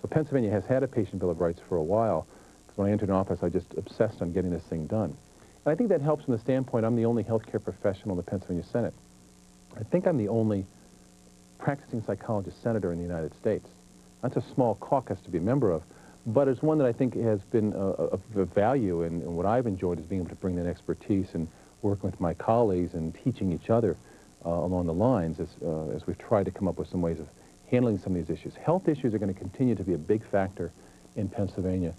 Well, Pennsylvania has had a patient bill of rights for a while, because when I entered office, I just obsessed on getting this thing done. And I think that helps from the standpoint I'm the only healthcare professional in the Pennsylvania Senate. I think I'm the only practicing psychologist senator in the United States. That's a small caucus to be a member of, but it's one that I think has been of value, and what I've enjoyed is being able to bring that expertise and working with my colleagues and teaching each other along the lines as we've tried to come up with some ways of handling some of these issues. Health issues are going to continue to be a big factor in Pennsylvania.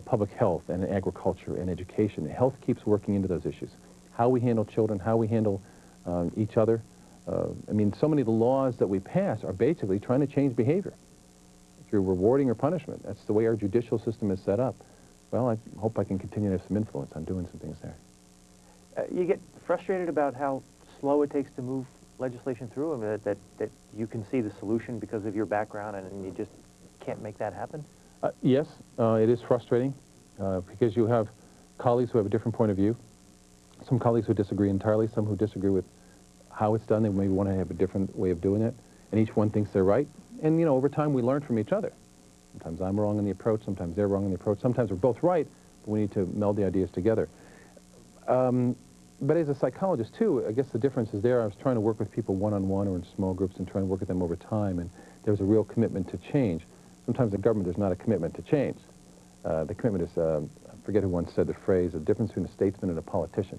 Public health and agriculture and education. Health keeps working into those issues. How we handle children, how we handle each other. I mean, so many of the laws that we pass are basically trying to change behavior through rewarding or punishment. That's the way our judicial system is set up. Well, I hope I can continue to have some influence on doing some things there. You get frustrated about how slow it takes to move legislation through, I mean, that you can see the solution because of your background and you just can't make that happen? Yes, it is frustrating because you have colleagues who have a different point of view. Some colleagues who disagree entirely, some who disagree with how it's done. They maybe want to have a different way of doing it, and each one thinks they're right. And, you know, over time we learn from each other. Sometimes I'm wrong in the approach, sometimes they're wrong in the approach, sometimes we're both right, but we need to meld the ideas together. But as a psychologist, too, I guess the difference is there. I was trying to work with people one-on-one or in small groups and trying to work with them over time, and there was a real commitment to change. Sometimes in government there's not a commitment to change. The commitment is, I forget who once said the phrase, the difference between a statesman and a politician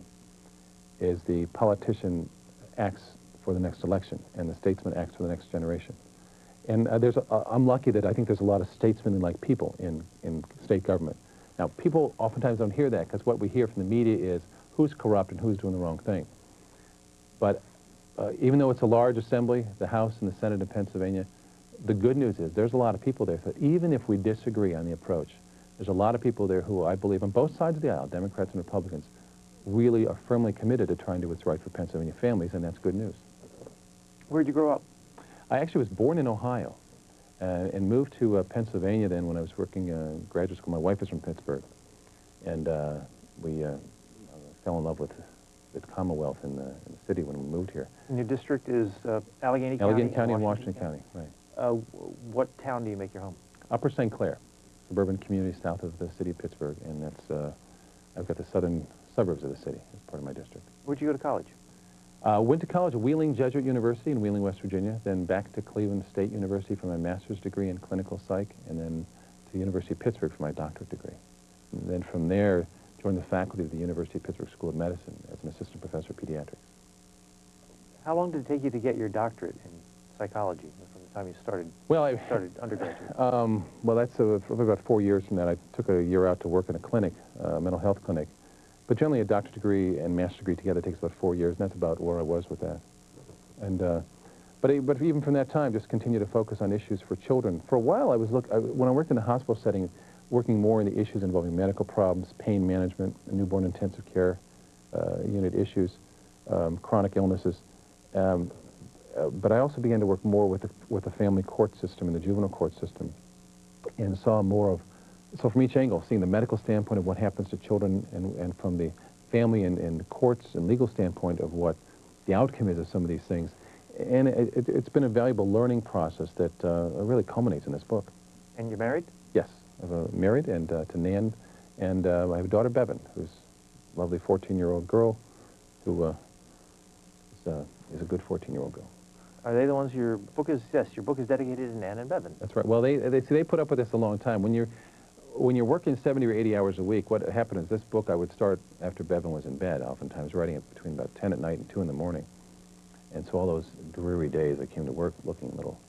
is the politician acts for the next election and the statesman acts for the next generation. And I'm lucky that I think there's a lot of statesman-like people in state government. Now, people oftentimes don't hear that because what we hear from the media is who's corrupt and who's doing the wrong thing. But even though it's a large assembly, the House and the Senate in Pennsylvania, the good news is there's a lot of people there. So even if we disagree on the approach, there's a lot of people there who I believe on both sides of the aisle, Democrats and Republicans, really are firmly committed to trying to do what's right for Pennsylvania families, and that's good news. Where'd you grow up? I actually was born in Ohio and moved to Pennsylvania then when I was working in graduate school. My wife is from Pittsburgh, and we fell in love with the Commonwealth in the city when we moved here. And your district is Allegheny County? Allegheny County and Washington County, right. What town do you make your home? Upper St. Clair, suburban community south of the city of Pittsburgh, and that's, I've got the southern suburbs of the city as part of my district. Where'd you go to college? Went to college at Wheeling Jesuit University in Wheeling, West Virginia, then back to Cleveland State University for my master's degree in clinical psych, and then to the University of Pittsburgh for my doctorate degree. And then from there, joined the faculty of the University of Pittsburgh School of Medicine as an assistant professor of pediatrics. How long did it take you to get your doctorate in psychology from the time you started, started undergraduate? Well, that's probably about 4 years from that. I took a year out to work in a clinic, a mental health clinic. But generally, a doctorate degree and master's degree together takes about 4 years, and that's about where I was with that. And but even from that time, just continue to focus on issues for children. For a while, when I worked in a hospital setting, working more in the issues involving medical problems, pain management, newborn intensive care unit issues, chronic illnesses. But I also began to work more with the family court system and the juvenile court system, and saw more of. So from each angle, seeing the medical standpoint of what happens to children and from the family and courts and legal standpoint of what the outcome is of some of these things. And it's been a valuable learning process that really culminates in this book. And you're married? Yes. I'm married and to Nan, and I have a daughter, Bevan, who's a lovely 14-year-old girl who is a good 14-year-old girl. Are they the ones your book is dedicated to Nan and Bevan? That's right. Well, they put up with this a long time. When you're working 70 or 80 hours a week, what happened is this book I would start after Bevan was in bed, oftentimes writing it between about 10 at night and 2 in the morning. And so all those dreary days I came to work looking a little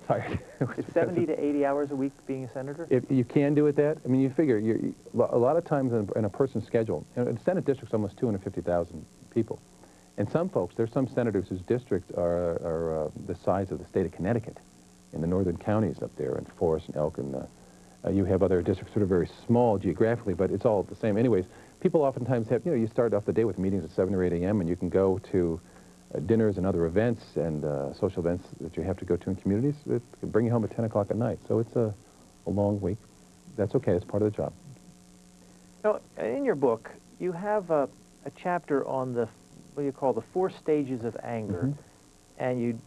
tired. Is 70 to 80 hours a week being a senator? If you can do it that, I mean, you figure, a lot of times in a person's schedule, the Senate district's almost 250,000 people. And some folks, there's some senators whose districts are the size of the state of Connecticut in the northern counties up there in Forest and Elk, and you have other districts that are very small geographically, but it's all the same. Anyways, people oftentimes have, you start off the day with meetings at 7 or 8 a.m., and you can go to dinners and other events and social events that you have to go to in communities that can bring you home at 10 o'clock at night. So it's a long week. That's okay. It's part of the job. Now, in your book, you have a chapter on what you call the 4 stages of anger, and you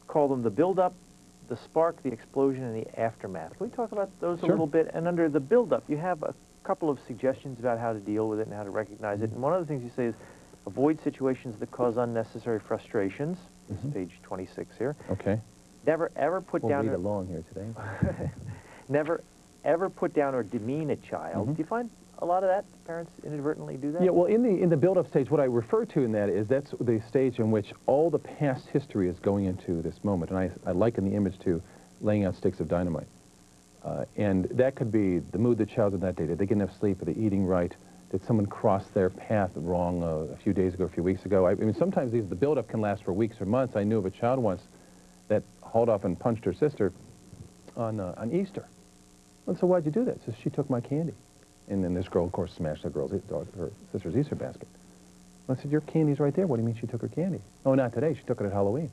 call them the build-up, the spark, the explosion, and the aftermath. Can we talk about those a Sure. little bit? And under the buildup, you have a couple of suggestions about how to deal with it and how to recognize it. And one of the things you say is avoid situations that cause unnecessary frustrations. This is page 26 here. Okay. Never ever put We'll down. read along here today. Never ever put down or demean a child. Do you find a lot of that parents inadvertently do that? Yeah, well, in the build-up stage, what I refer to in that is that's the stage in which all the past history is going into this moment, and I liken the image to laying out sticks of dynamite. And that could be the mood the child's in that day. Did they get enough sleep? Are they eating right? Did someone cross their path wrong a few days ago, a few weeks ago? I mean, sometimes the build-up can last for weeks or months. I knew of a child once that hauled off and punched her sister on Easter. And so why'd you do that? She says, she took my candy. And then this girl, of course, smashed her sister's Easter basket. I said, your candy's right there. What do you mean she took her candy? Oh, not today. She took it at Halloween.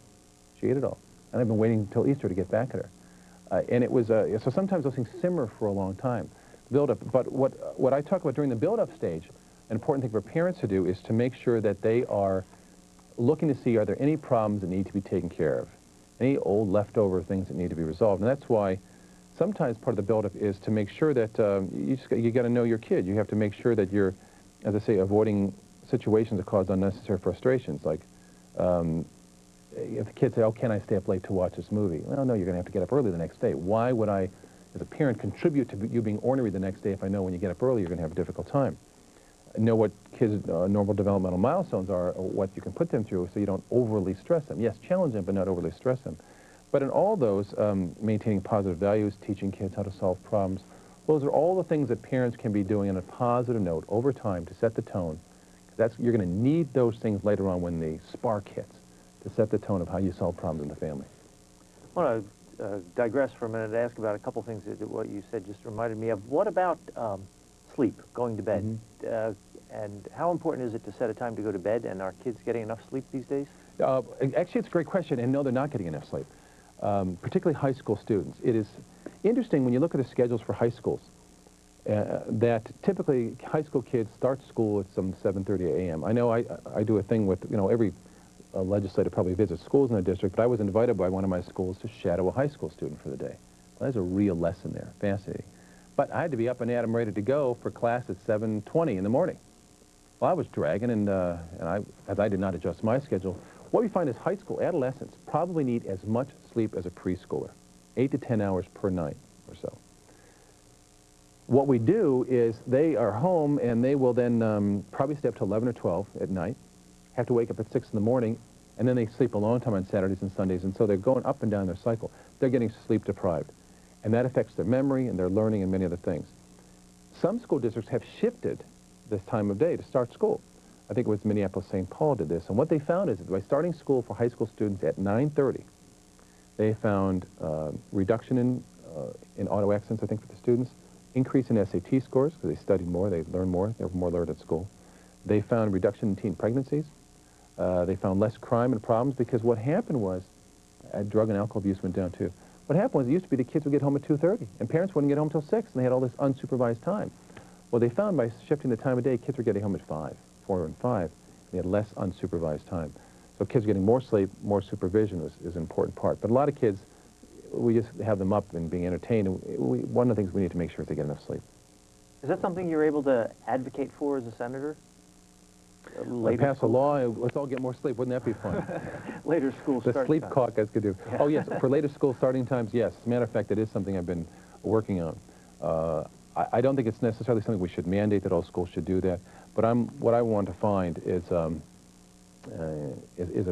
She ate it all. And I've been waiting until Easter to get back at her. And it was, so sometimes those things simmer for a long time, build up. But what I talk about during the build-up stage, an important thing for parents to do is to make sure that they are looking to see, are there any problems that need to be taken care of? Any old leftover things that need to be resolved? And that's why sometimes part of the build-up is to make sure that you got to know your kid. You have to make sure that you're, as I say, avoiding situations that cause unnecessary frustrations. Like if the kids say, oh, can I stay up late to watch this movie? Well, no, you're going to have to get up early the next day. Why would I, as a parent, contribute to you being ornery the next day if I know when you get up early you're going to have a difficult time? Know what kids' normal developmental milestones are, or what you can put them through so you don't overly stress them. Yes, challenge them, but not overly stress them. But in all those, maintaining positive values, teaching kids how to solve problems, those are all the things that parents can be doing on a positive note over time to set the tone. You're going to need those things later on when the spark hits to set the tone of how you solve problems in the family. I want to digress for a minute and ask about a couple things that what you said just reminded me of. What about sleep, going to bed? And how important is it to set a time to go to bed? And are kids getting enough sleep these days? Actually, it's a great question, and no, they're not getting enough sleep. Particularly high school students. It is interesting when you look at the schedules for high schools that typically high school kids start school at some 7:30 a.m. I know I do a thing with, every legislator probably visits schools in their district, but I was invited by one of my schools to shadow a high school student for the day. Well, there's a real lesson there, fascinating. But I had to be up and at 'em ready to go for class at 7:20 in the morning. Well, I was dragging, and as I did not adjust my schedule, what we find is high school adolescents probably need as much sleep as a preschooler, 8 to 10 hours per night or so. What we do is they are home, and they will then probably stay up to 11 or 12 at night, have to wake up at 6 in the morning, and then they sleep a long time on Saturdays and Sundays, and so they're going up and down their cycle. They're getting sleep deprived, and that affects their memory and their learning and many other things. Some school districts have shifted this time of day to start school. I think it was Minneapolis-St. Paul did this, and what they found is that by starting school for high school students at 9:30, they found reduction in auto accidents, I think, for the students, increase in SAT scores because they studied more, they learned more, they were more alert at school. They found reduction in teen pregnancies. They found less crime and problems because what happened was, drug and alcohol abuse went down too. What happened was it used to be the kids would get home at 2:30 and parents wouldn't get home till 6 and they had all this unsupervised time. Well, they found by shifting the time of day, kids were getting home at 4 and 5, and they had less unsupervised time. So kids getting more sleep, more supervision is an important part. But a lot of kids, we just have them up and being entertained. And one of the things we need to make sure is they get enough sleep. Is that something you're able to advocate for as a senator? Pass a law, let's all get more sleep. Wouldn't that be fun? Later school start The sleep time. caucus could do. Yeah. Oh, yes, for later school starting times, yes. As a matter of fact, it is something I've been working on. I don't think it's necessarily something we should mandate that all schools should do that, but what I want to find is a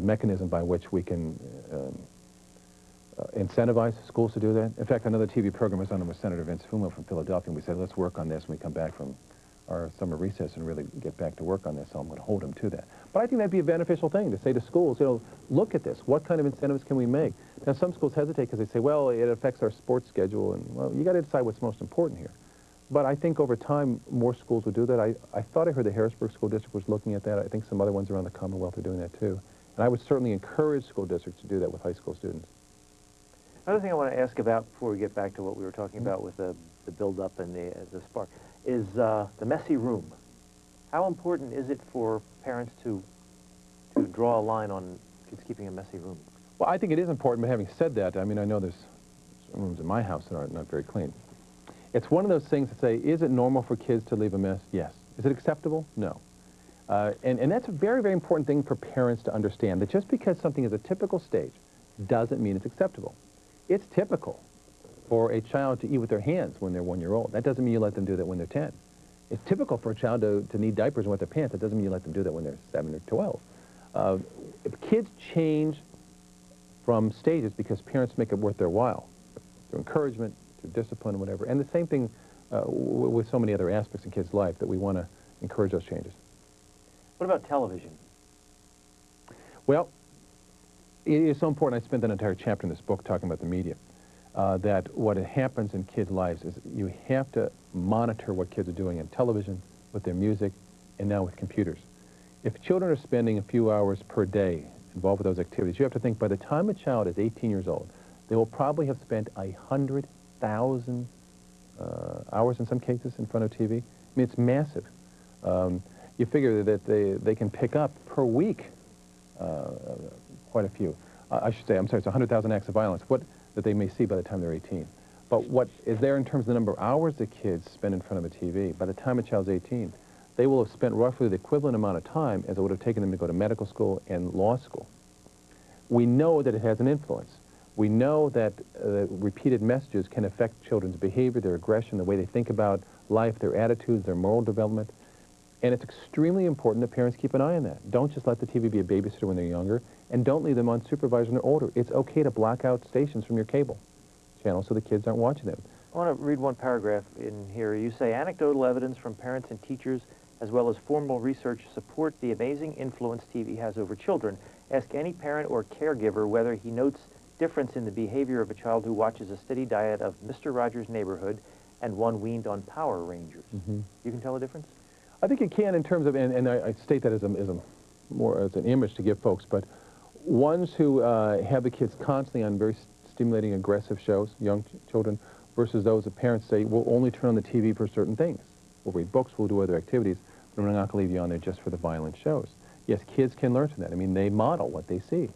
mechanism by which we can incentivize schools to do that. In fact, another TV program was on with Senator Vince Fumo from Philadelphia, and we said, let's work on this when we come back from our summer recess and really get back to work on this, so I'm going to hold him to that. But I think that'd be a beneficial thing to say to schools, look at this. What kind of incentives can we make? Now, some schools hesitate because they say, well, it affects our sports schedule, and, well, you got to decide what's most important here. But I think over time, more schools will do that. I thought I heard the Harrisburg School District was looking at that. I think some other ones around the Commonwealth are doing that, too. And I would certainly encourage school districts to do that with high school students. Another thing I want to ask about before we get back to what we were talking about with the build-up and the spark is the messy room. How important is it for parents to draw a line on kids keeping a messy room? Well, I think it is important, but having said that, I mean, I know there's rooms in my house that are not very clean. It's one of those things that say, is it normal for kids to leave a mess? Yes. Is it acceptable? No. And that's a very, very important thing for parents to understand, that just because something is a typical stage doesn't mean it's acceptable. It's typical for a child to eat with their hands when they're 1 year old. That doesn't mean you let them do that when they're 10. It's typical for a child to need diapers and wet their pants. That doesn't mean you let them do that when they're 7 or 12. If kids change from stages because parents make it worth their while, through encouragement, through discipline, and whatever. And the same thing with so many other aspects in kids' life, that we want to encourage those changes. What about television? Well, it is so important. I spent an entire chapter in this book talking about the media. That what happens in kids' lives is you have to monitor what kids are doing in television, with their music, and now with computers. If children are spending a few hours per day involved with those activities, you have to think by the time a child is 18 years old, they will probably have spent 100,000 hours in some cases in front of TV. I mean, it's massive. You figure that they can pick up per week quite a few. I should say, I'm sorry, it's 100,000 acts of violence that they may see by the time they're 18. But what is there in terms of the number of hours the kids spend in front of a TV, by the time a child's 18, they will have spent roughly the equivalent amount of time as it would have taken them to go to medical school and law school. We know that it has an influence. We know that repeated messages can affect children's behavior, their aggression, the way they think about life, their attitudes, their moral development. And it's extremely important that parents keep an eye on that. Don't just let the TV be a babysitter when they're younger, and don't leave them unsupervised when they're older. It's okay to block out stations from your cable channel so the kids aren't watching them. I want to read one paragraph in here. You say, anecdotal evidence from parents and teachers, as well as formal research, support the amazing influence TV has over children. Ask any parent or caregiver whether he notes difference in the behavior of a child who watches a steady diet of Mr. Rogers' Neighborhood and one weaned on Power Rangers. Mm-hmm. You can tell the difference? I think it can in terms of, and I state that as an image to give folks, but ones who have the kids constantly on very stimulating, aggressive shows, young children, versus those that parents say, we'll only turn on the TV for certain things. We'll read books, we'll do other activities, but we're not going to leave you on there just for the violent shows. Yes, kids can learn from that. I mean, they model what they see.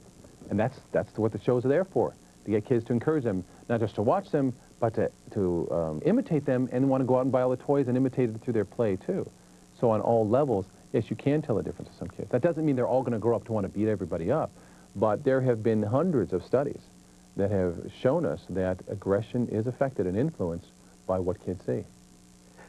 And that's what the shows are there for, to get kids to encourage them, not just to watch them, but to imitate them and want to go out and buy all the toys and imitate it through their play, too. So on all levels, yes, you can tell the difference to some kids. That doesn't mean they're all going to grow up to want to beat everybody up, but there have been hundreds of studies that have shown us that aggression is affected and influenced by what kids see. I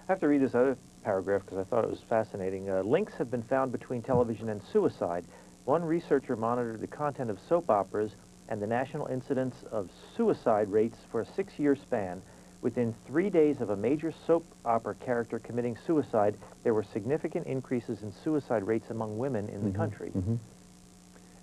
have to read this other paragraph because I thought it was fascinating. Links have been found between television and suicide. One researcher monitored the content of soap operas and the national incidence of suicide rates for a 6-year span. Within 3 days of a major soap opera character committing suicide, there were significant increases in suicide rates among women in the country. Mm-hmm.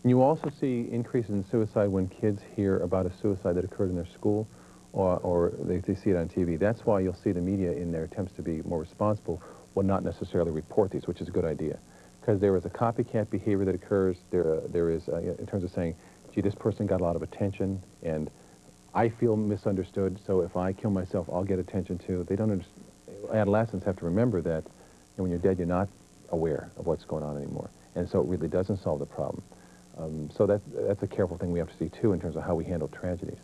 And you also see increases in suicide when kids hear about a suicide that occurred in their school, or they see it on TV. That's why you'll see the media in their attempts to be more responsible will not necessarily report these, which is a good idea. Because there is a copycat behavior that occurs. There is, in terms of saying, gee, this person got a lot of attention, and I feel misunderstood, so if I kill myself, I'll get attention too. They don't understand. Adolescents have to remember that when you're dead, you're not aware of what's going on anymore. And so it really doesn't solve the problem. So that's a careful thing we have to see, too, in terms of how we handle tragedies.